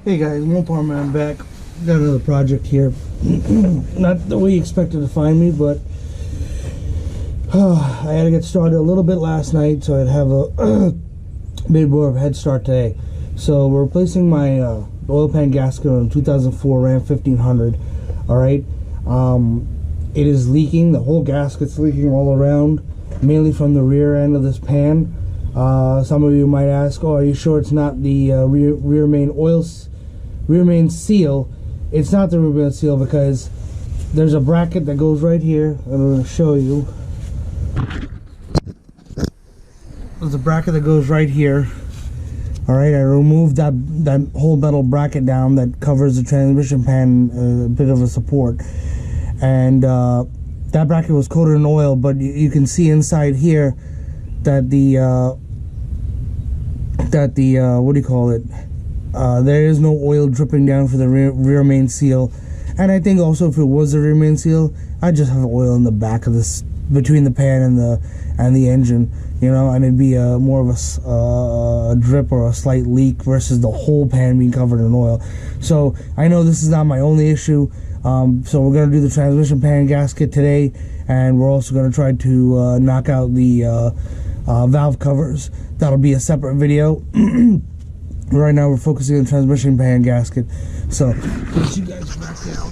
Hey guys, Mopar Man back. Got another project here. Not the way you expected to find me, but I had to get started a little bit last night, so I'd have a bit more of a head start today. So we're replacing my oil pan gasket on a 2004 Ram 1500. Alright, it is leaking. The whole gasket's leaking all around, mainly from the rear end of this pan. Some of you might ask, oh, are you sure it's not the rear main seal? It's not the rear main seal because there's a bracket that goes right here. I'm going to show you. There's a bracket that goes right here. Alright, I removed that whole metal bracket down that covers the transmission pan, a bit of a support. And that bracket was coated in oil, but you can see inside here that the what do you call it? There is no oil dripping down for the rear main seal. And I think also if it was the rear main seal, I'd just have oil in the back of this, between the pan and the engine, you know, and it'd be more of a drip or a slight leak versus the whole pan being covered in oil. So I know this is not my only issue. So we're gonna do the transmission pan gasket today, and we're also gonna try to knock out the valve covers. That'll be a separate video. Right now we're focusing on the transmission pan gasket. So put you guys back down.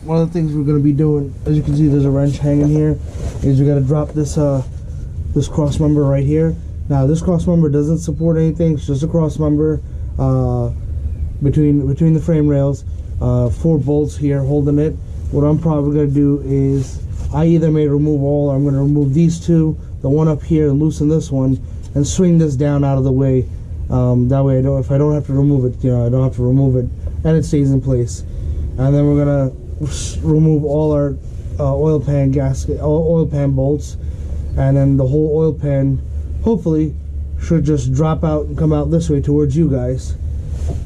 One of the things we're going to be doing, as you can see, there's a wrench hanging here, is we got to drop this this cross member right here. Now this cross member doesn't support anything; it's just a cross member between the frame rails. 4 bolts here holding it. What I'm probably going to do is I either may remove all, or I'm going to remove these two, the one up here, and loosen this one, and swing this down out of the way. That way, if I don't have to remove it, you know, I don't have to remove it, and it stays in place. And then we're gonna remove all our oil pan bolts, and then the whole oil pan hopefully should just drop out and come out this way towards you guys.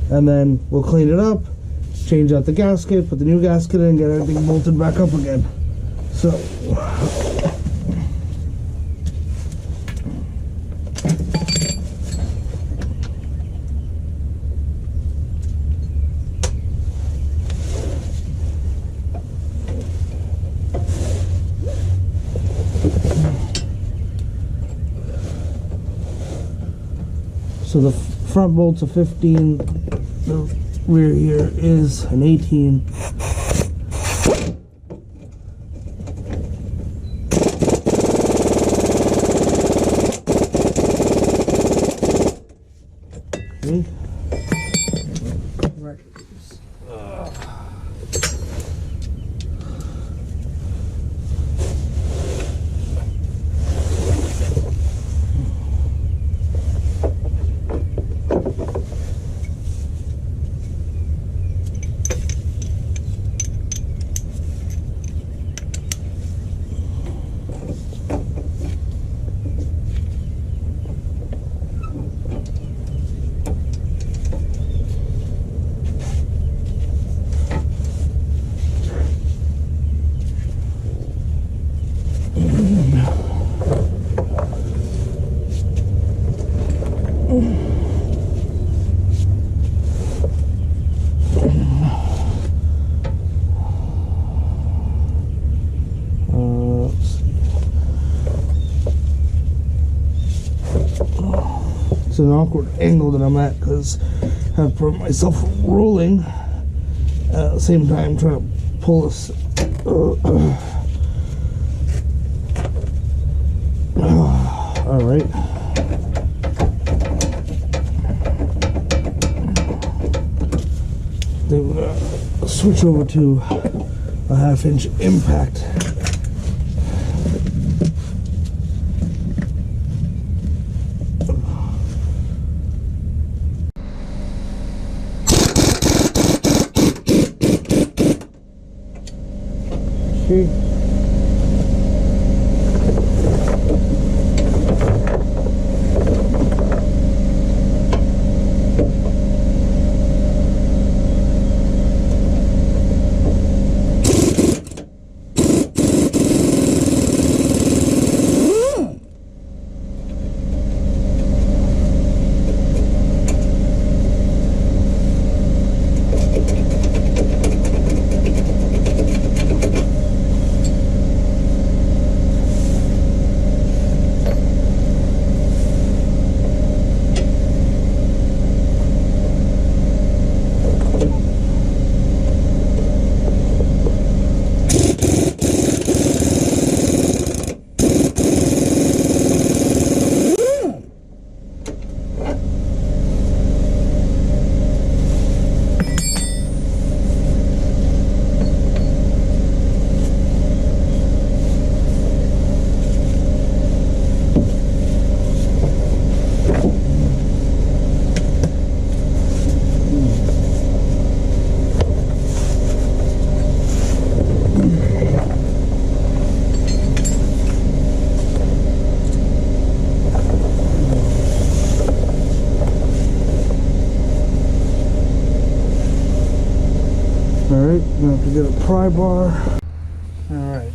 And then we'll clean it up, change out the gasket, put the new gasket in, get everything bolted back up again. So the front bolt's a 15, the rear here is an 18. Okay. Right. It's an awkward angle that I'm at because I've put myself rolling at the same time trying to pull this. All right. Then we're gonna switch over to a 1/2-inch impact. Okay. Alright, gonna have to get a pry bar. Alright.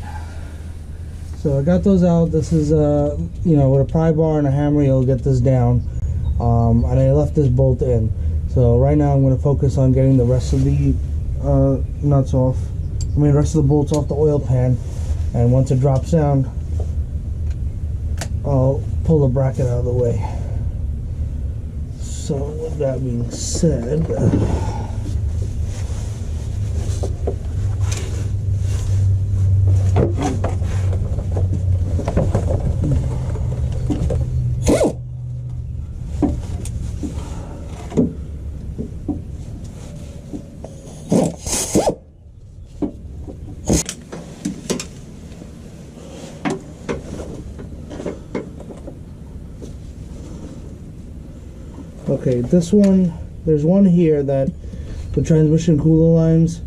So I got those out. This is, you know, with a pry bar and a hammer, you'll get this down. And I left this bolt in. So right now I'm going to focus on getting the rest of the nuts off. I mean, the rest of the bolts off the oil pan. And once it drops down, I'll pull the bracket out of the way. So with that being said, okay, this one, there's one here that the transmission cooler lines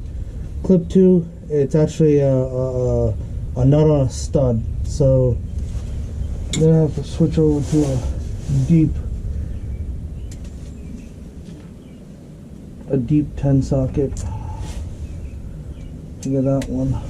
clip to. It's actually a nut on a stud, so then I have to switch over to a deep 10 socket to get that one.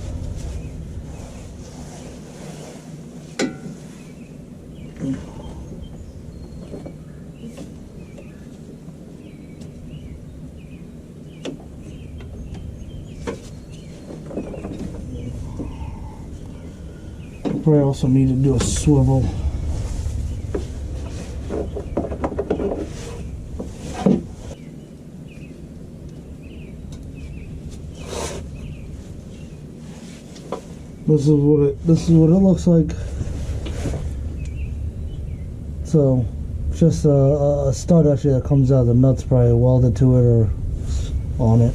Probably also need to do a swivel. This is what it looks like. So just a stud actually that comes out. The nut's probably welded to it or on it.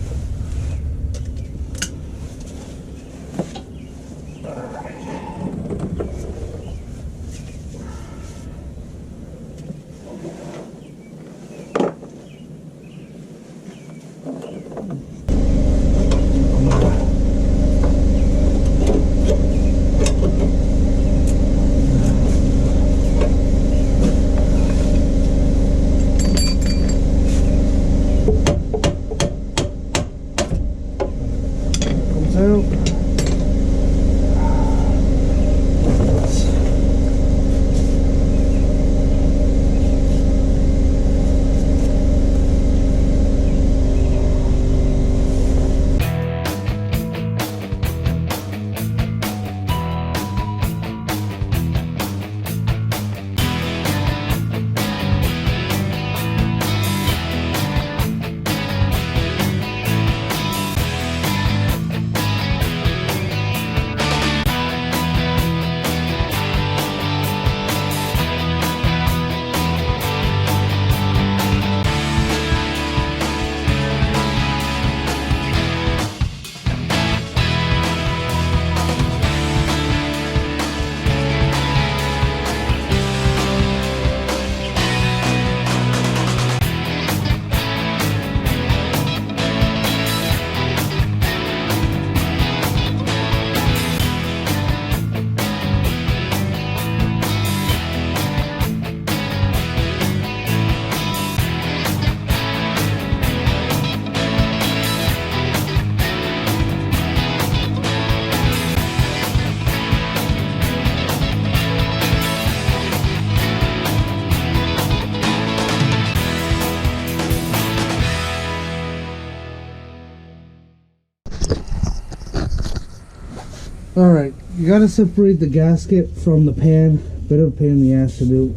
Alright, you gotta separate the gasket from the pan. Bit of a pain in the ass to do.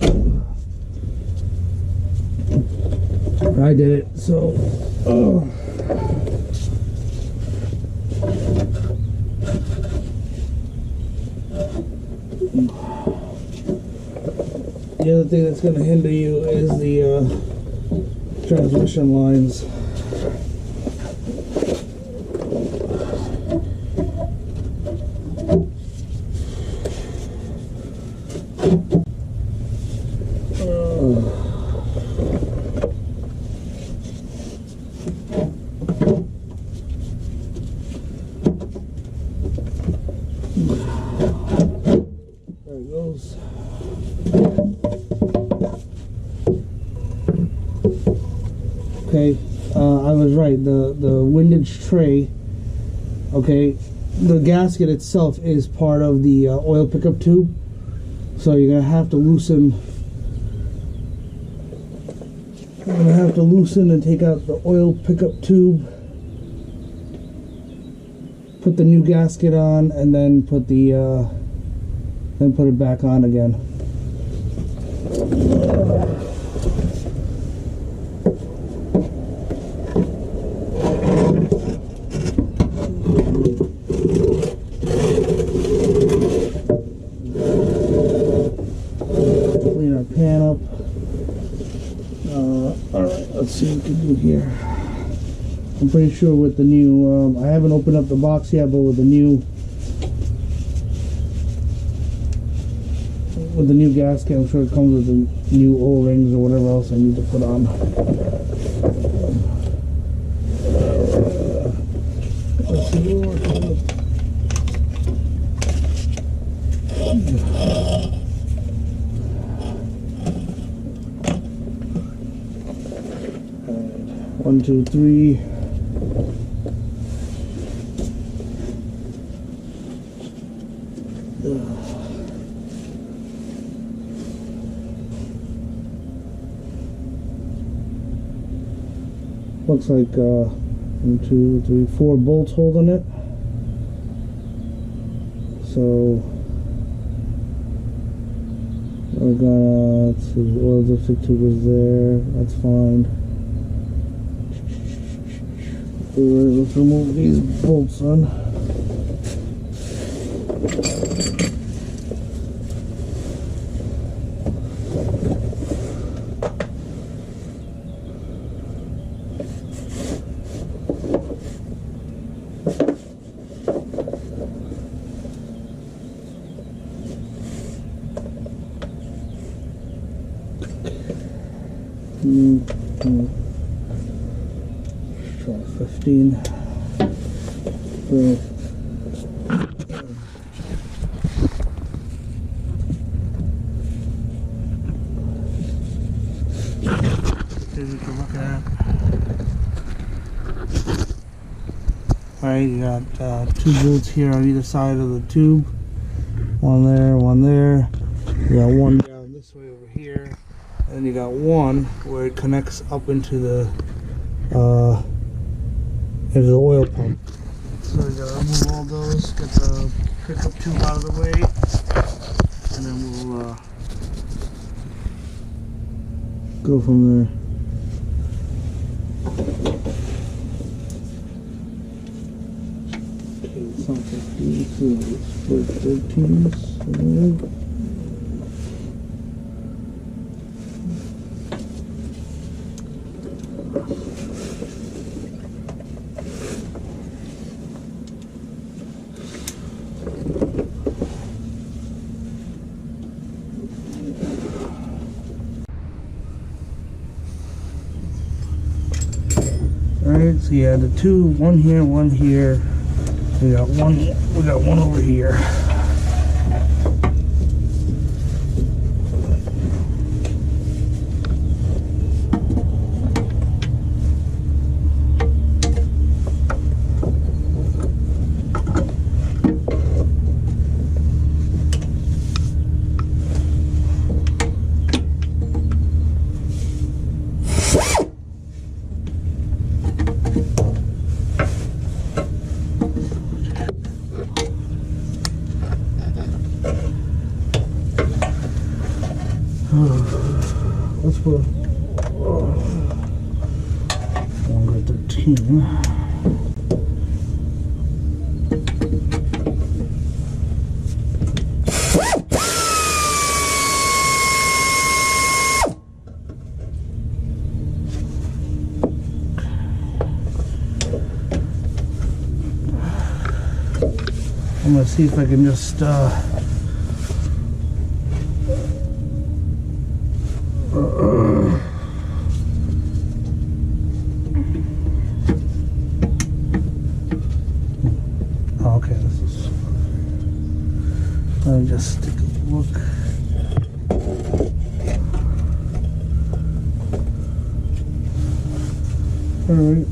I did it, so the other thing that's gonna hinder you is the transmission lines. There it goes. Okay, I was right. The windage tray Okay, the gasket itself is part of the oil pickup tube, so you're gonna have to loosen. You're gonna have to loosen and take out the oil pickup tube, put the new gasket on, and then put it back on again. Clean our pan up. Alright, let's see what we can do here. I'm pretty sure with the new, I haven't opened up the box yet, but with the new gasket, I'm sure it comes with the new O-rings or whatever else I need to put on. Let's see what we're working with. One, two, three. Looks like 1, 2, 3, 4 bolts holding it. So we're gonna, let's see, the oil dipstick tube is there. That's fine. Let's remove these bolts on. Try 15. Here's what you're looking at. Alright, you got 2 bolts here on either side of the tube. One there, one there. You got one down this way over here. And you got one where it connects up into the oil pump. So we gotta remove all those, get the pickup tube out of the way, and then we'll go from there. Okay, some 15, so let's put 13s. Alright, so yeah, the two, one here, one here. We got one over here. Let's put 113. I'm gonna see if I can just okay, this is, let me just take a look. All right.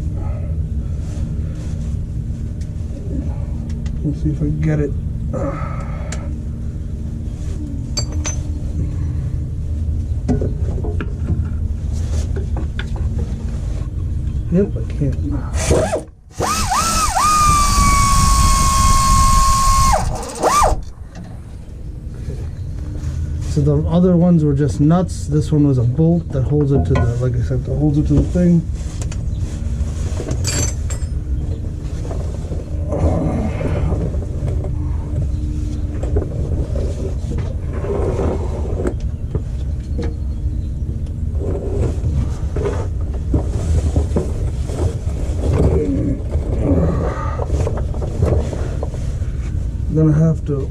Let's see if I can get it. Yep, I can't. So the other ones were just nuts. This one was a bolt that holds it to the, like I said, that holds it to the thing. I'm gonna have to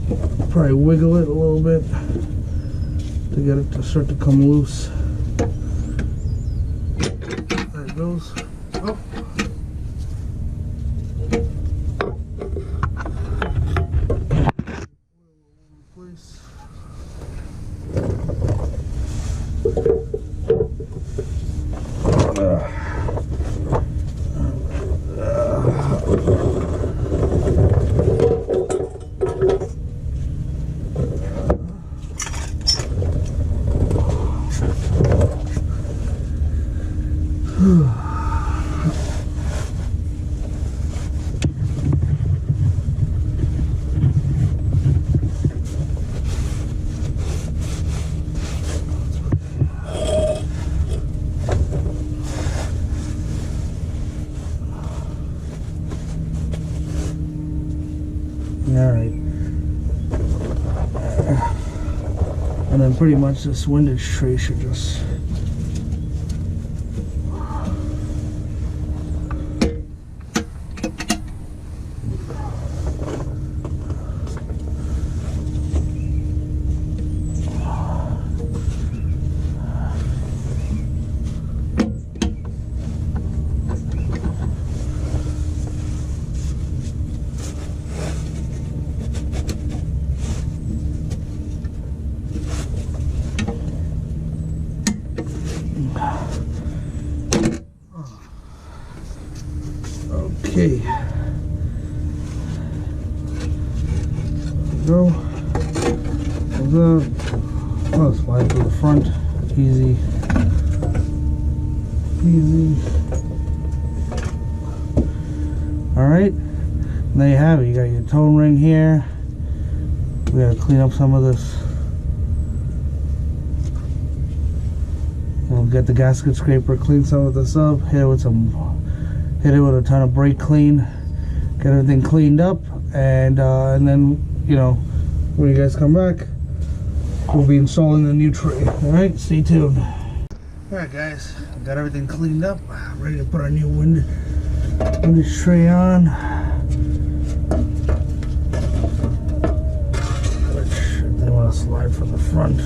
probably wiggle it a little bit to get it to start to come loose. There it goes. Oh. Place. Alright. And then pretty much this windage tray should just okay. Go. Oh, slide to the front. Easy. Easy. Alright. There you have it. You got your tone ring here. We gotta clean up some of this. We'll get the gasket scraper, clean some of this up, hit it with a ton of brake clean, get everything cleaned up, and then, you know, when you guys come back, we'll be installing the new tray. Alright, stay tuned. Alright guys, got everything cleaned up, ready to put our new windage tray on, which they want to slide from the front.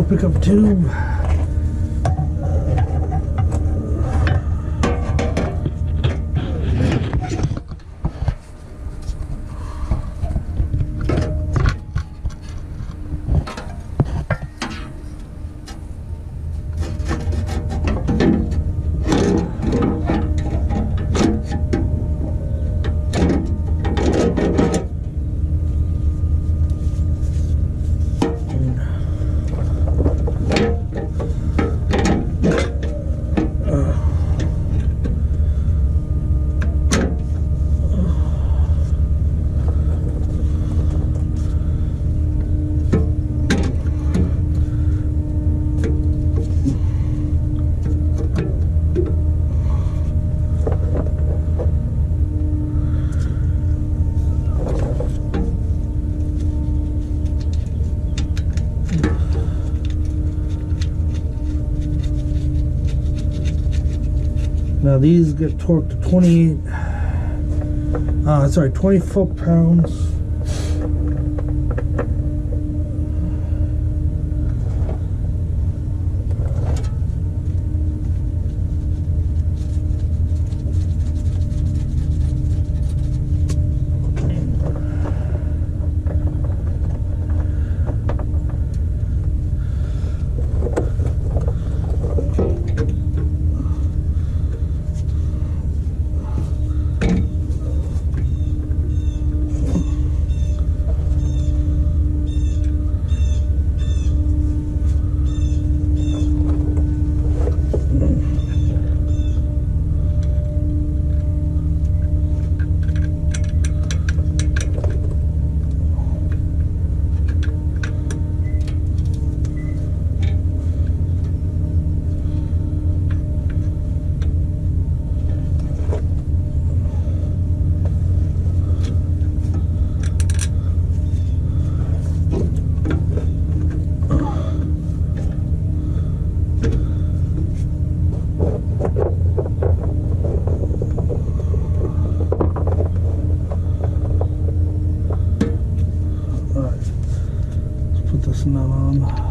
Pickup tube. Now these get torqued to 20 foot-pounds. Nut on.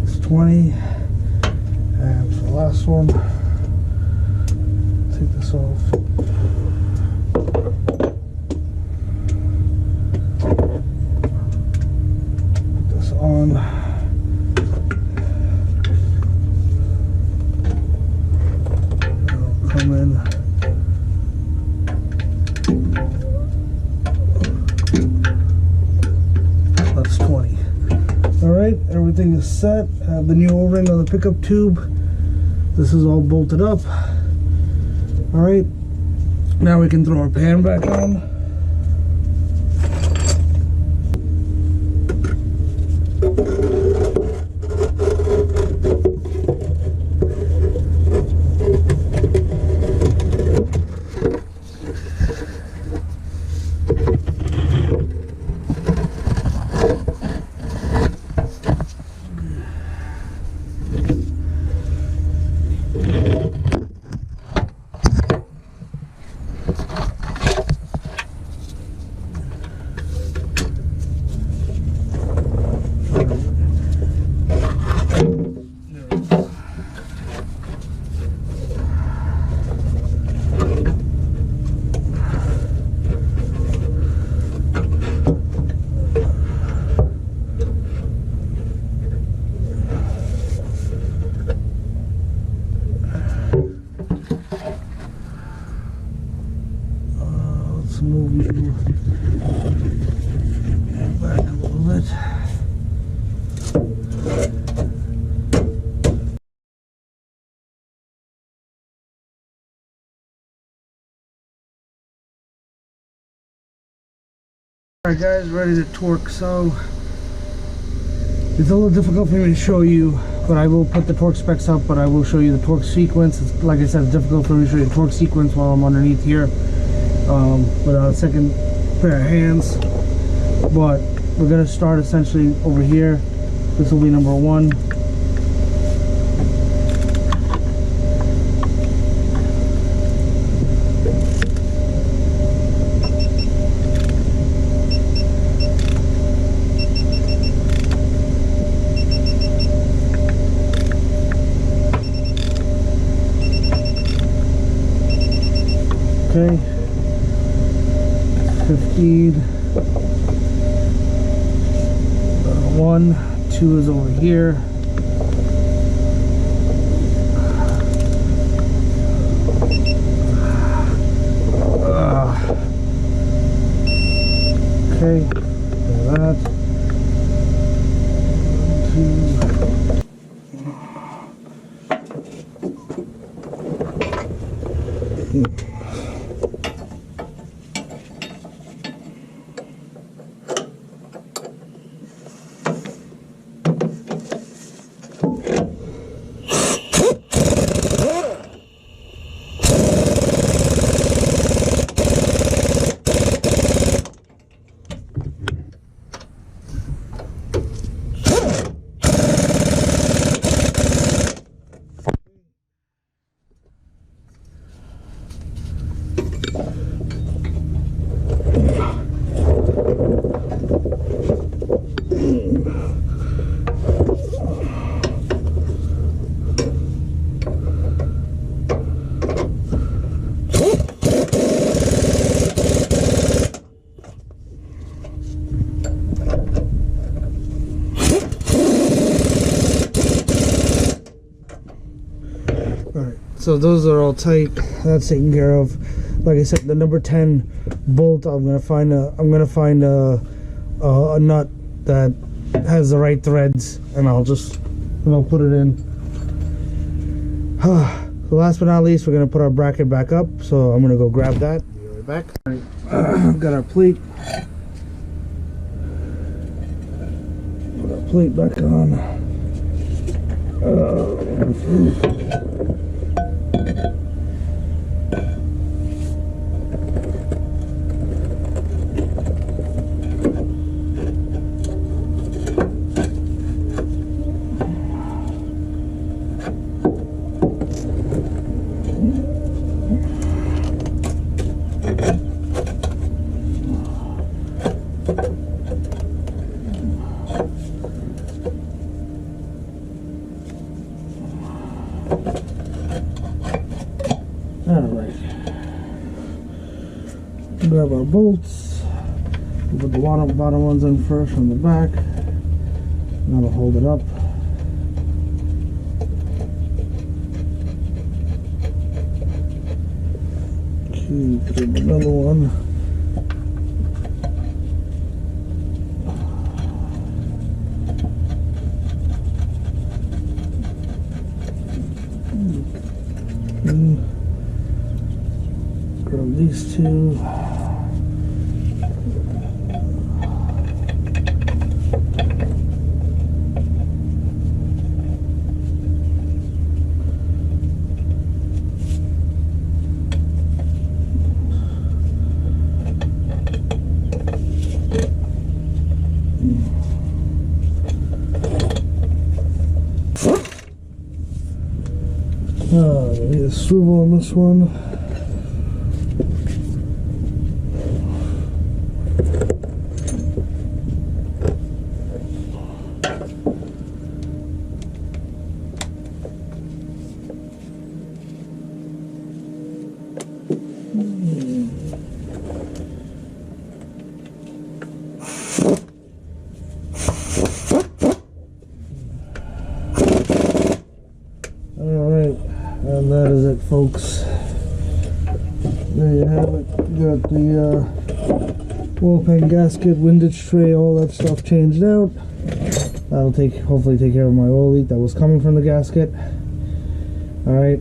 That's 20. And for the last one, take this off. Put this on. It'll come in. That's 20. Alright, everything is set. I have the new O-ring on the pickup tube. This is all bolted up. Alright, now we can throw our pan back on. Alright guys, ready to torque. So it's a little difficult for me to show you, but I will put the torque specs up, but I will show you the torque sequence. It's, like I said, it's difficult for me to show you the torque sequence while I'm underneath here without a second pair of hands. But we're going to start essentially over here. This will be number 1. Okay, 15, 1, 2 is over here. Okay, that. 1, 2. Alright, so those are all tight. That's taken care of. Like I said, the number 10 bolt, I'm gonna find a nut that has the right threads, and I'll put it in. So last but not least, we're gonna put our bracket back up. So I'm gonna go grab that. Be right back. Alright, got our plate. Put our plate back on. Alright, grab our bolts. We'll put the bottom ones in first from the back. That'll hold it up. Okay, grab another one. Grab these two. I need a swivel on this one. Alright, and that is it, folks. There you have it. You got the oil pan gasket, windage tray, all that stuff changed out. That'll hopefully take care of my oil leak that was coming from the gasket. Alright.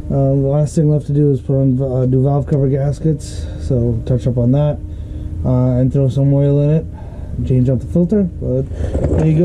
The last thing left to do is put on do valve cover gaskets, so touch up on that. and throw some oil in it, change out the filter. But there you go.